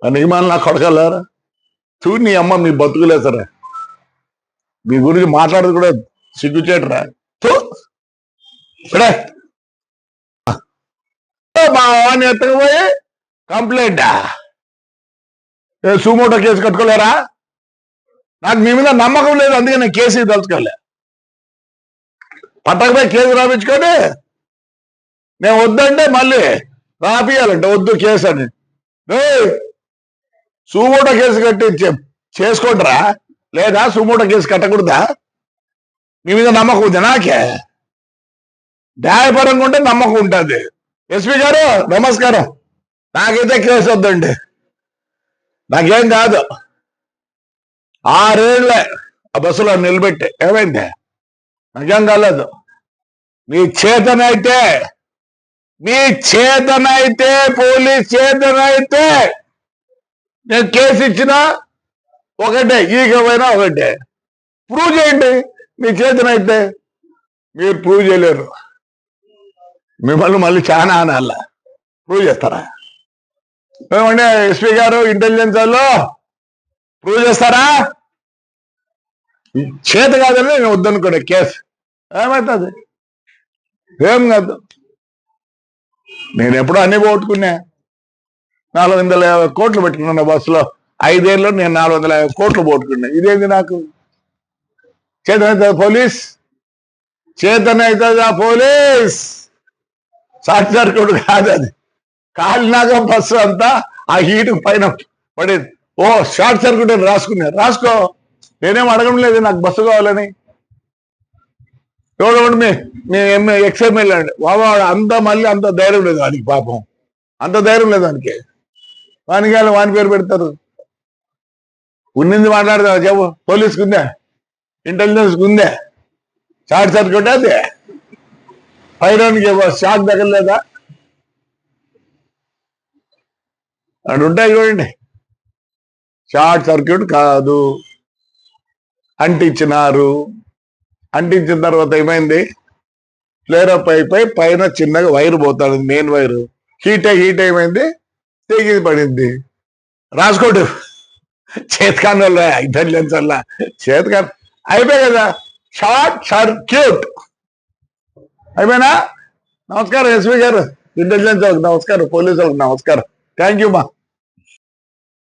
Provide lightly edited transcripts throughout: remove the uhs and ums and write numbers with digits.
నియమాలు నా కొడగలరా చూడు నీ అమ్మ మీ బతుకులే సరే మీ గురించి మాట్లాడదు కూడా సిగ్గుచేటరా మా వాడిని ఎత్తకపోయి కంప్లైంట్ సుమోటో కేసు కట్టుకోలేరా నాకు మీ మీద నమ్మకం లేదు అందుకే నేను కేసు తలుచుకోలే పట్టకపోయి కేసు రాపించుకొని నేను వద్దంటే మళ్ళీ రాపియాలంట వద్దు కేసు అని సుమోటో కేసు కట్టి చేసుకుంటారా లేదా సుమోటో కేసు కట్టకూడదా మీ మీద నమ్మకం ఉంది నాకే న్యాయపరంగా ఉంటే నమ్మకం ఉంటుంది ఎస్పీ గారు నమస్కారం నాకైతే కేసు వద్దండి నాకేం కాదు 6 ఏళ్ళే ఆ బస్సులో నిలబెట్టి ఏమైంది నాకేం కాలేదు మీ చేతనైతే పోలీస్ చేతనైతే నేను కేసు ఇచ్చినా ఒకటే ఈగమైనా ఒకటే ప్రూవ్ చేయండి మీ చేతనైతే మీరు ప్రూవ్ చేయలేరు మిమ్మల్ని మళ్ళీ చాలా అనాల ప్రూవ్ చేస్తారా ఏమంటే ఎస్పీ గారు ఇంటెలిజెన్స్ వాళ్ళు ప్రూవ్ చేస్తారా చేత కాదని నేను వద్దనుకోండి కేసు ఏమవుతుంది ఏం కాదు నేను ఎప్పుడో అన్ని పోగొట్టుకున్నా 450 కోట్లు పెట్టుకున్నా బస్సులో 5 ఏళ్ళలో నేను 450 కోట్లు పోగొట్టుకున్నా ఇదేంది నాకు చేతనవుతుంది పోలీస్ షార్ట్ సర్క్యూట్ కాదు అది కాలినాక బస్సు అంతా ఆ హీట్ పైన పడేది ఓ షార్ట్ సర్క్యూట్ అని రాసుకో నేనేం అడగడం లేదు నాకు బస్సు కావాలని ఎవడు మీ ఎక్స్ఎంఎల్ అండి బాబా అంత మళ్ళీ అంత ధైర్యం లేదు వానికి పాపం అంత ధైర్యం లేదు వానికి వాని పేరు పెడతారు ఉన్నింది మాట్లాడదా చెప్పు పోలీస్కి ఉందా ఇంటెలిజెన్స్కి ఉందా షార్ట్ సర్క్యూట్ అది ఫైరానికి షాక్ తగలేదా అటు ఉంటాయి చూడండి షార్ట్ సర్క్యూట్ కాదు అంటించినారు అంటించిన తర్వాత ఏమైంది ఫ్లేరప్ అయిపోయి పైన చిన్నగా వైర్ పోతాడు మెయిన్ వైరు హీట్ ఏమైంది తెగి పడింది రాసుకోడు చేతకాని వల్ల ఇంటెలిజెన్స్ వల్ల చేతకాని అయిపోయి కదా షార్ట్ సర్క్యూట్ అయిపోయినా నమస్కారం ఎస్పీ గారు ఇంటెలిజెన్స్ వాళ్ళకి నమస్కారం పోలీసు వాళ్ళకి నమస్కారం థ్యాంక్ యూ మా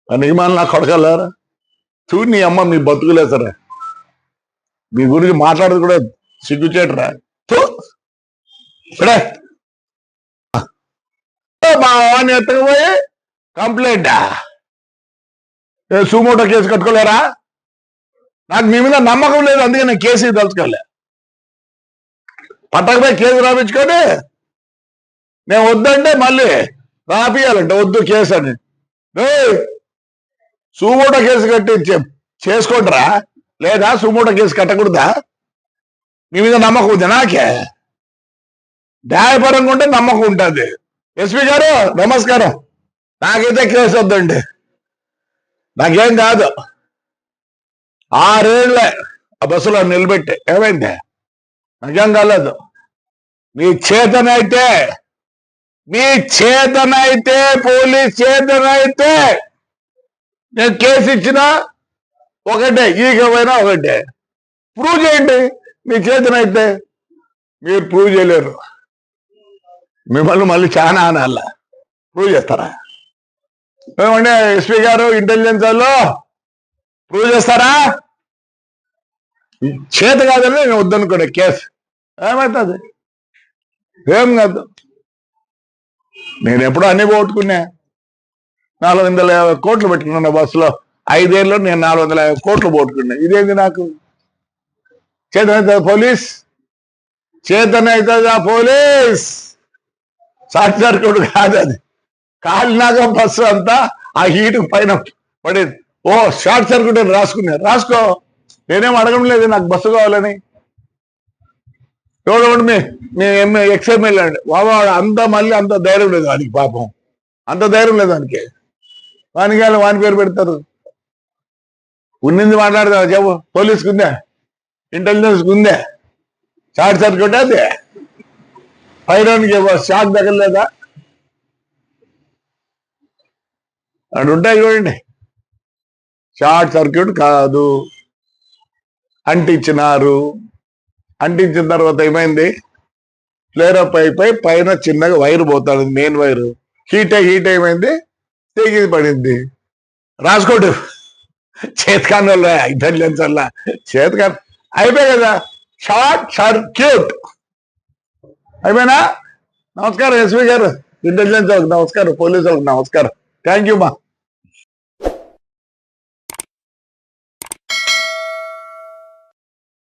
నియమాలు నా కొడగలరా చూడు నీ అమ్మ మీ బతుకులే సరే మీ గురించి మాట్లాడదు కూడా సిగ్గుచేటరా మా వాడిని ఎత్తకపోయి కంప్లైంట్ సుమోటో కేసు కట్టుకోలేరా నాకు మీ మీద నమ్మకం లేదు అందుకే నేను కేసు తలుచుకోలే పట్టకపోయి కేసు రాపించుకొని నేను వద్దంటే మళ్ళీ రాపియాలంట వద్దు కేసు అని సుమోటో కేసు కట్టి చేసుకుంటారా లేదా సుమోటో కేసు కట్టకూడదా మీ మీద నమ్మకం ఉంది నాకే న్యాయపరంగా ఉంటే నమ్మకం ఉంటుంది ఎస్పీ గారు నమస్కారం నాకైతే కేసు వద్దండి నాకేం కాదు 6 ఏళ్ళే ఆ బస్సులో నిలబెట్టి ఏమైంది నాకేం కాలేదు మీ చేతనైతే పోలీస్ చేతనైతే నేను కేసు ఇచ్చినా ఒకటే ఈగమైనా ఒకటే ప్రూవ్ చేయండి మీ చేతనైతే మీరు ప్రూవ్ చేయలేరు మిమ్మల్ని మళ్ళీ చాలా అనాల ప్రూవ్ చేస్తారా ఏమంటే ఎస్పీ గారు ఇంటెలిజెన్స్ వాళ్ళు ప్రూవ్ చేస్తారా చేత కాదని నేను వద్దనుకోండి కేసు ఏమవుతుంది ఏం కాదు నేను ఎప్పుడో అన్ని పోగొట్టుకున్నా 450 కోట్లు పెట్టుకున్నా బస్సులో 5 ఏళ్ళలో నేను 450 కోట్లు పోగొట్టుకున్నా ఇదేంది నాకు చేతనవుతుంది పోలీస్ షార్ట్ సర్క్యూట్ కాదు అది కాలినాక బస్సు అంతా ఆ హీట్ పైన పడేది ఓ షార్ట్ సర్క్యూట్ అని రాసుకో నేనేం అడగడం లేదు నాకు బస్సు కావాలని ఎవడు మీ ఎక్స్ఎంఎల్ అండి బాబా అంత మళ్ళీ అంత ధైర్యం లేదు వానికి పాపం అంత ధైర్యం లేదు వానికి వాని పేరు పెడతారు ఉన్నింది మాట్లాడదా చెప్పు పోలీస్కి ఉందా ఇంటెలిజెన్స్కి ఉందా షార్ట్ సర్క్యూట్ అది ఫైరానికి షాక్ తగలేదా అటు ఉంటాయి చూడండి. షార్ట్ సర్క్యూట్ కాదు, అంటించినారు. అంటించిన తర్వాత ఏమైంది, ఫ్లేర్ అప్ అయిపోయి పైన చిన్నగా వైర్ పోతాడు, మెయిన్ వైర్ హీట్ ఏమైంది, తెగి పడింది. రాసుకోడు, చేతకాని వల్ల ఇంటెలిజెన్స్ వల్ల చేతకాని అయిపోయి కదా, షార్ట్ సర్క్యూట్ అయిపోయినా. నమస్కారం ఎస్పీ గారు, ఇంటెలిజెన్స్ వాళ్ళకి నమస్కారం, పోలీసు వాళ్ళకి నమస్కారం. థ్యాంక్ యూ మా.